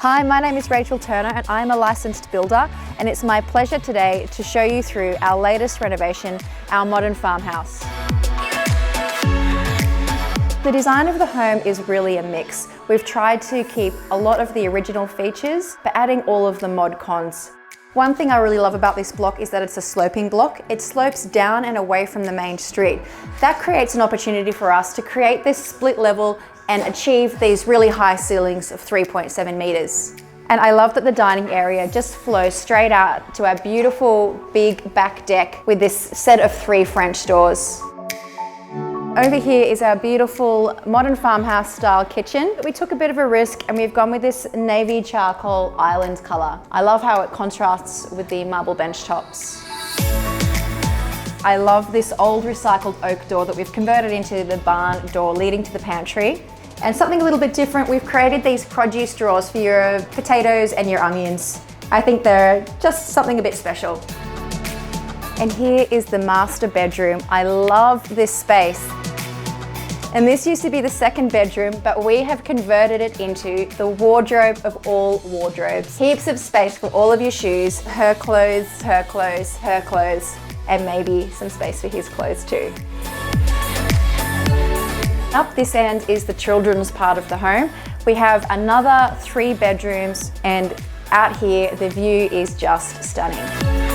Hi, my name is Rachel Turner and I'm a licensed builder, and it's my pleasure today to show you through our latest renovation, our modern farmhouse. The design of the home is really a mix. We've tried to keep a lot of the original features, but adding all of the mod cons. One thing I really love about this block is that it's a sloping block. It slopes down and away from the main street. That creates an opportunity for us to create this split level and achieve these really high ceilings of 3.7 meters. And I love that the dining area just flows straight out to our beautiful big back deck with this set of 3 French doors. Over here is our beautiful modern farmhouse style kitchen. We took a bit of a risk and we've gone with this navy charcoal island color. I love how it contrasts with the marble bench tops. I love this old recycled oak door that we've converted into the barn door leading to the pantry. And something a little bit different, we've created these produce drawers for your potatoes and your onions. I think they're just something a bit special. And here is the master bedroom. I love this space. And this used to be the second bedroom, but we have converted it into the wardrobe of all wardrobes. Heaps of space for all of your shoes, her clothes, her clothes, her clothes, and maybe some space for his clothes too. Up this end is the children's part of the home. We have another 3 bedrooms, and out here the view is just stunning.